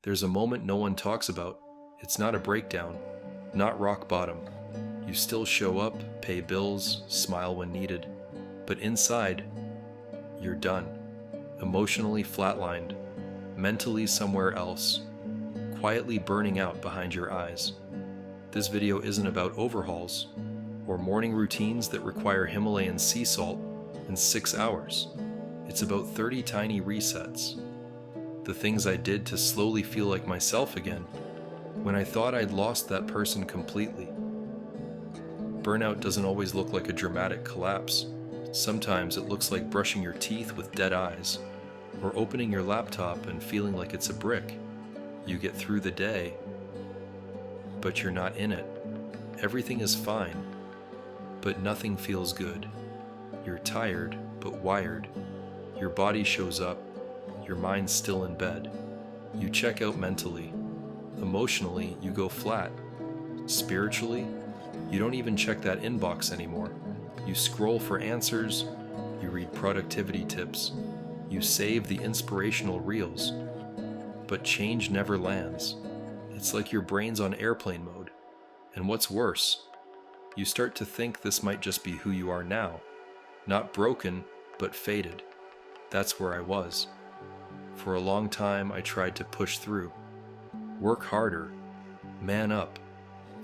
There's a moment no one talks about. It's not a breakdown, not rock bottom. You still show up, pay bills, smile when needed, but inside, you're done. Emotionally flatlined, mentally somewhere else, quietly burning out behind your eyes. This video isn't about overhauls or morning routines that require Himalayan sea salt in 6 hours. It's about 30 tiny resets. The things I did to slowly feel like myself again when I thought I'd lost that person completely. Burnout doesn't always look like a dramatic collapse. Sometimes it looks like brushing your teeth with dead eyes, or opening your laptop and feeling like it's a brick. You get through the day, but you're not in it. Everything is fine, but nothing feels good. You're tired, but wired. Your body shows up, your mind's still in bed. You check out mentally. Emotionally, you go flat. Spiritually, you don't even check that inbox anymore. You scroll for answers, you read productivity tips, you save the inspirational reels, but change never lands. It's like your brain's on airplane mode. And what's worse, you start to think this might just be who you are now. Not broken, but faded. That's where I was. For a long time, I tried to push through. Work harder, man up,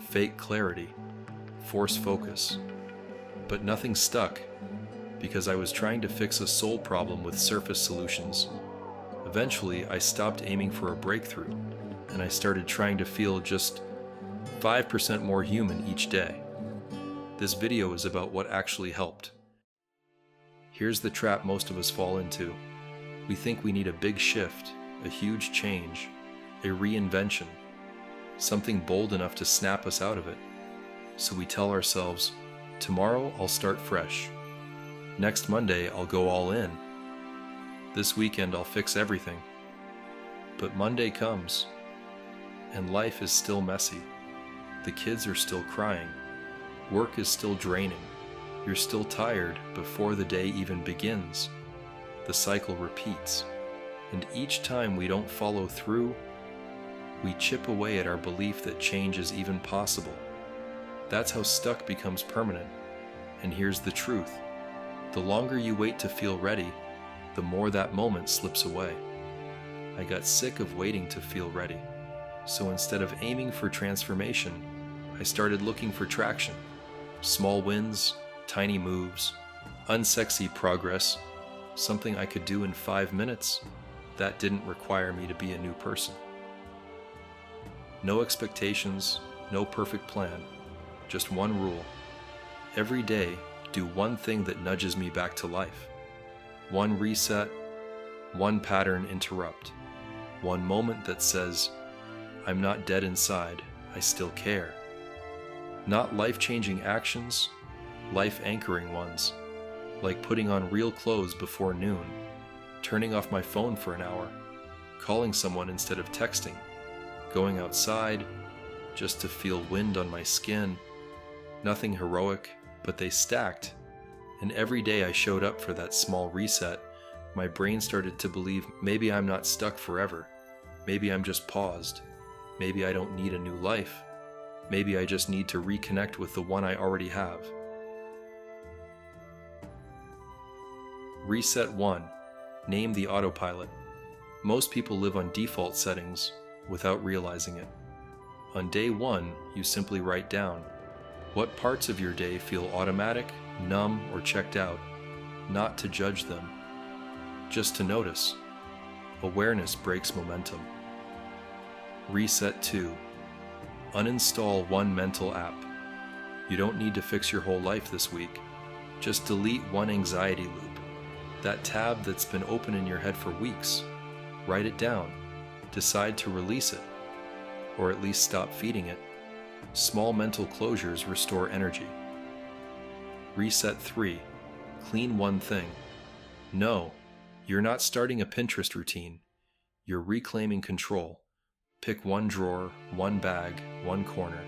fake clarity, force focus. But nothing stuck, because I was trying to fix a soul problem with surface solutions. Eventually, I stopped aiming for a breakthrough, and I started trying to feel just 5% more human each day. This video is about what actually helped. Here's the trap most of us fall into. We think we need a big shift, a huge change, a reinvention, something bold enough to snap us out of it. So we tell ourselves, tomorrow I'll start fresh. Next Monday I'll go all in. This weekend I'll fix everything. But Monday comes, and life is still messy. The kids are still crying. Work is still draining. You're still tired before the day even begins. The cycle repeats. And each time we don't follow through, we chip away at our belief that change is even possible. That's how stuck becomes permanent. And here's the truth. The longer you wait to feel ready, the more that moment slips away. I got sick of waiting to feel ready. So instead of aiming for transformation, I started looking for traction. Small wins, tiny moves, unsexy progress, something I could do in 5 minutes that didn't require me to be a new person. No expectations, no perfect plan, just one rule. Every day, do one thing that nudges me back to life. One reset, one pattern interrupt, one moment that says, I'm not dead inside, I still care. Not life-changing actions, life-anchoring ones, like putting on real clothes before noon, turning off my phone for an hour, calling someone instead of texting, going outside just to feel wind on my skin. Nothing heroic, but they stacked. And every day I showed up for that small reset, my brain started to believe maybe I'm not stuck forever. Maybe I'm just paused. Maybe I don't need a new life. Maybe I just need to reconnect with the one I already have. Reset 1. Name the autopilot. Most people live on default settings without realizing it. On day 1, you simply write down what parts of your day feel automatic, numb, or checked out, not to judge them, just to notice. Awareness breaks momentum. Reset 2. Uninstall one mental app. You don't need to fix your whole life this week. Just delete one anxiety loop. That tab that's been open in your head for weeks. Write it down. Decide to release it, or at least stop feeding it. Small mental closures restore energy. Reset 3. Clean one thing. No, you're not starting a Pinterest routine. You're reclaiming control. Pick one drawer, one bag, one corner.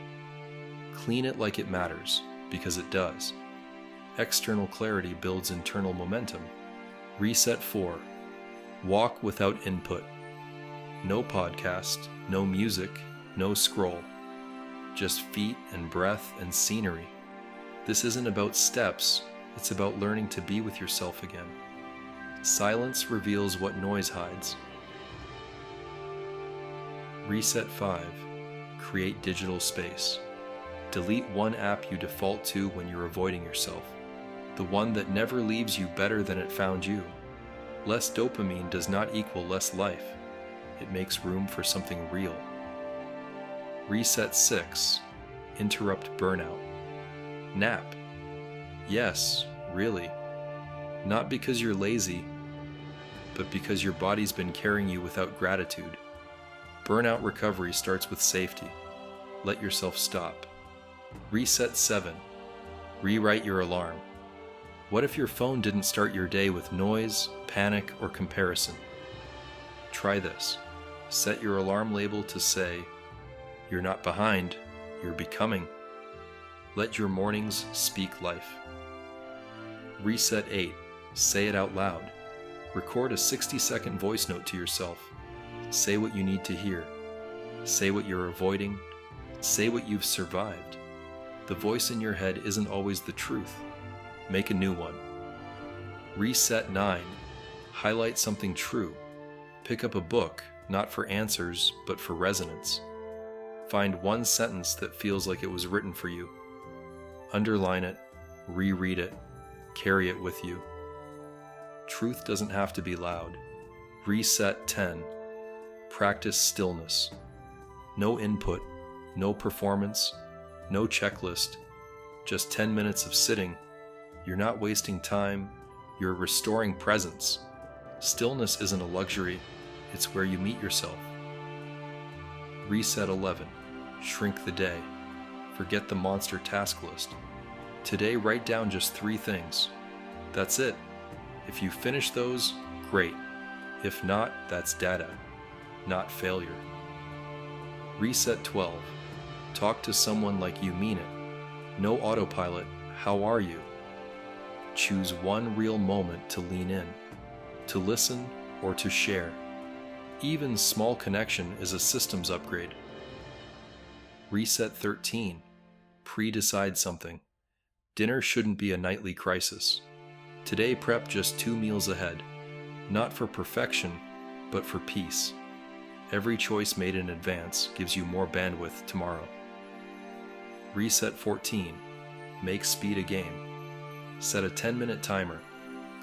Clean it like it matters, because it does. External clarity builds internal momentum. Reset 4. Walk without input. No podcast, no music, no scroll. Just feet and breath and scenery. This isn't about steps, it's about learning to be with yourself again. Silence reveals what noise hides. Reset 5. Create digital space. Delete one app you default to when you're avoiding yourself. The one that never leaves you better than it found you. Less dopamine does not equal less life. It makes room for something real. Reset 6. Interrupt burnout. Nap. Yes, really. Not because you're lazy, but because your body's been carrying you without gratitude. Burnout recovery starts with safety. Let yourself stop. Reset 7. Rewrite your alarm. What if your phone didn't start your day with noise, panic, or comparison? Try this. Set your alarm label to say, "You're not behind, you're becoming." Let your mornings speak life. Reset 8. Say it out loud. Record a 60-second voice note to yourself. Say what you need to hear. Say what you're avoiding. Say what you've survived. The voice in your head isn't always the truth. Make a new one. Reset 9. Highlight something true. Pick up a book, not for answers, but for resonance. Find one sentence that feels like it was written for you. Underline it, reread it, carry it with you. Truth doesn't have to be loud. Reset 10. Practice stillness. No input, no performance, no checklist, just 10 minutes of sitting. You're not wasting time, you're restoring presence. Stillness isn't a luxury, it's where you meet yourself. Reset 11. Shrink the day. Forget the monster task list. Today, write down just 3 things. That's it. If you finish those, great. If not, that's data, not failure. Reset 12. Talk to someone like you mean it. No autopilot, how are you? Choose one real moment to lean in, to listen, or to share. Even small connection is a systems upgrade. Reset 13. Pre-decide something. Dinner shouldn't be a nightly crisis. Today prep just 2 meals ahead. Not for perfection, but for peace. Every choice made in advance gives you more bandwidth tomorrow. Reset 14. Make speed a game. Set a 10-minute timer.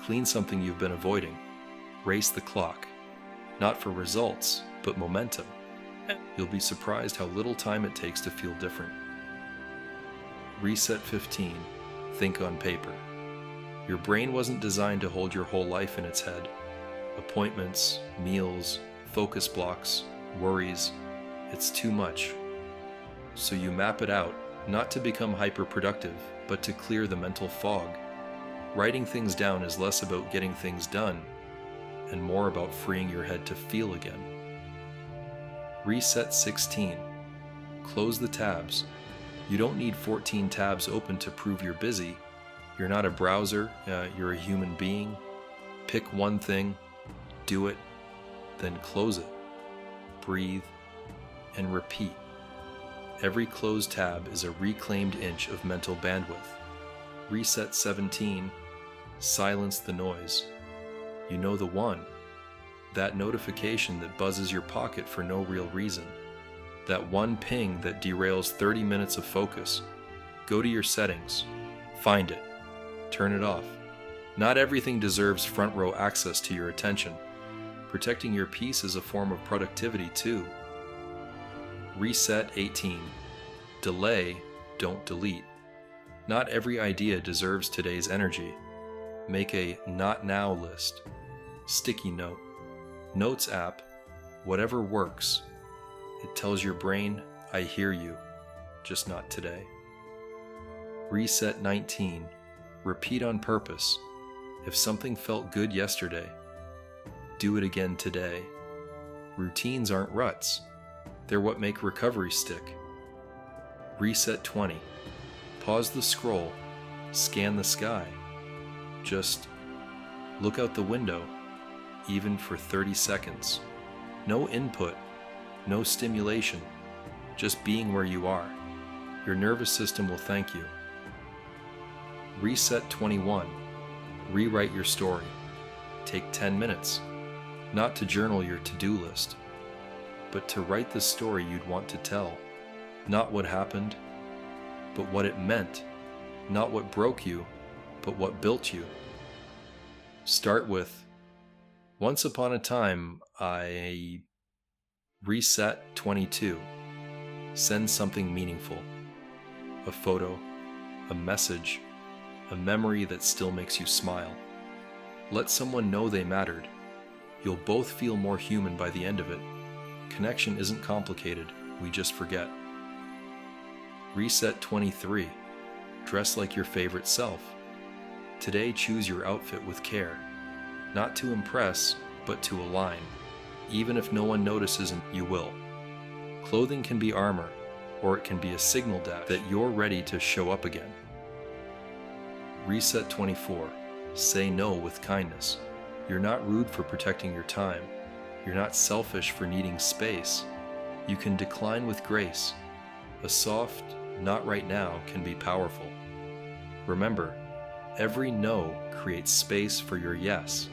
Clean something you've been avoiding. Race the clock. Not for results, but momentum. You'll be surprised how little time it takes to feel different. Reset 15. Think on paper. Your brain wasn't designed to hold your whole life in its head. Appointments, meals, focus blocks, worries, it's too much. So you map it out, not to become hyper-productive, but to clear the mental fog. Writing things down is less about getting things done, and more about freeing your head to feel again. Reset 16. Close the tabs. You don't need 14 tabs open to prove you're busy. You're not a browser, you're a human being. Pick one thing, do it, then close it. Breathe, and repeat. Every closed tab is a reclaimed inch of mental bandwidth. Reset 17. Silence the noise. You know the one. That notification that buzzes your pocket for no real reason. That one ping that derails 30 minutes of focus. Go to your settings. Find it. Turn it off. Not everything deserves front row access to your attention. Protecting your peace is a form of productivity too. Reset 18. Delay, don't delete. Not every idea deserves today's energy. Make a not now list. Sticky note. Notes app. Whatever works. It tells your brain, I hear you, just not today. Reset 19. Repeat on purpose. If something felt good yesterday, do it again today. Routines aren't ruts. They're what make recovery stick. Reset 20. Pause the scroll. Scan the sky. Just look out the window, even for 30 seconds. No input, no stimulation, just being where you are. Your nervous system will thank you. Reset 21. Rewrite your story. Take 10 minutes, not to journal your to-do list, but to write the story you'd want to tell. Not what happened, but what it meant. Not what broke you, but what built you. Start with, once upon a time, I... Reset 22. Send something meaningful. A photo, a message, a memory that still makes you smile. Let someone know they mattered. You'll both feel more human by the end of it. Connection isn't complicated, we just forget. Reset 23. Dress like your favorite self. Today, choose your outfit with care. Not to impress, but to align. Even if no one notices, you will. Clothing can be armor, or it can be a signal that you're ready to show up again. Reset 24. Say no with kindness. You're not rude for protecting your time. You're not selfish for needing space. You can decline with grace. A soft, not right now can be powerful. Remember, every no creates space for your yes.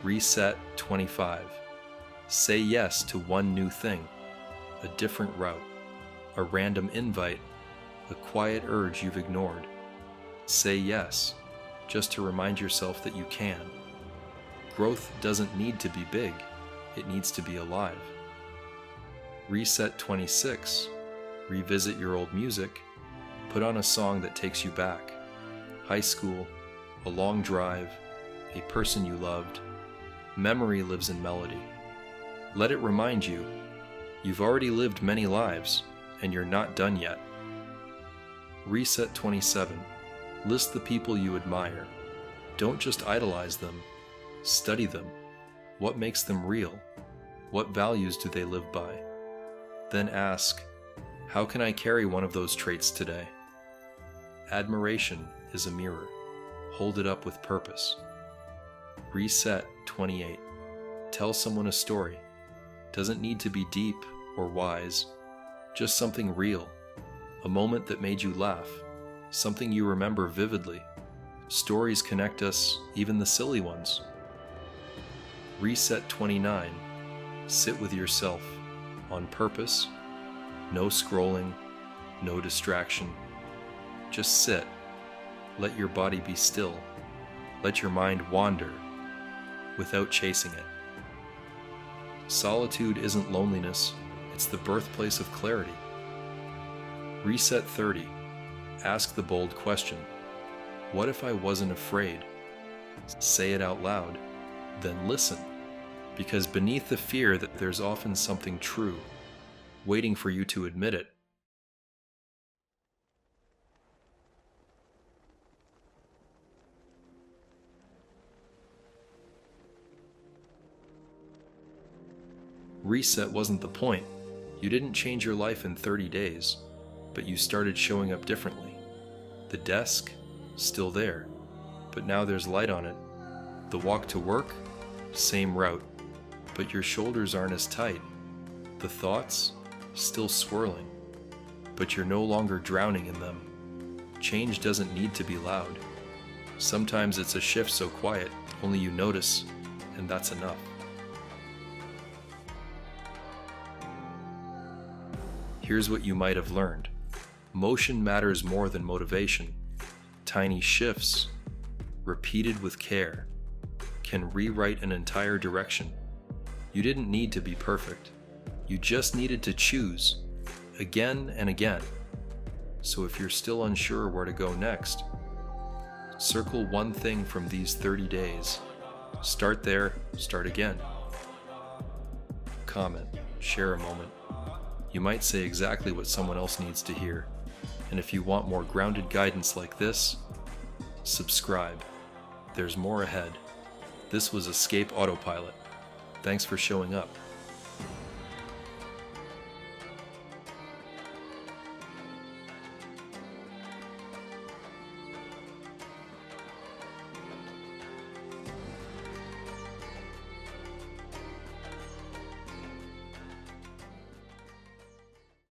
Reset 25. Say yes to one new thing, a different route, a random invite, a quiet urge you've ignored. Say yes, just to remind yourself that you can. Growth doesn't need to be big, it needs to be alive. Reset 26. Revisit your old music. Put on a song that takes you back. High school, a long drive, a person you loved. Memory lives in melody. Let it remind you, you've already lived many lives, and you're not done yet. Reset 27. List the people you admire. Don't just idolize them. Study them. What makes them real? What values do they live by? Then ask, how can I carry one of those traits today? Admiration is a mirror. Hold it up with purpose. Reset 28. Tell someone a story. Doesn't need to be deep or wise, just something real. A moment that made you laugh, something you remember vividly. Stories connect us, even the silly ones. Reset 29. Sit with yourself, on purpose. No scrolling, no distraction. Just sit. Let your body be still. Let your mind wander, without chasing it. Solitude isn't loneliness, it's the birthplace of clarity. Reset 30. Ask the bold question. What if I wasn't afraid? Say it out loud, then listen. Because beneath the fear that there's often something true, waiting for you to admit it. Reset wasn't the point. You didn't change your life in 30 days, but you started showing up differently. The desk, still there, but now there's light on it. The walk to work, same route, but your shoulders aren't as tight. The thoughts, still swirling, but you're no longer drowning in them. Change doesn't need to be loud. Sometimes it's a shift so quiet, only you notice, and that's enough. Here's what you might have learned. Motion matters more than motivation. Tiny shifts, repeated with care, can rewrite an entire direction. You didn't need to be perfect. You just needed to choose, again and again. So if you're still unsure where to go next, circle one thing from these 30 days. Start there, start again. Comment, share a moment. You might say exactly what someone else needs to hear. And if you want more grounded guidance like this, subscribe. There's more ahead. This was Escape Autopilot. Thanks for showing up.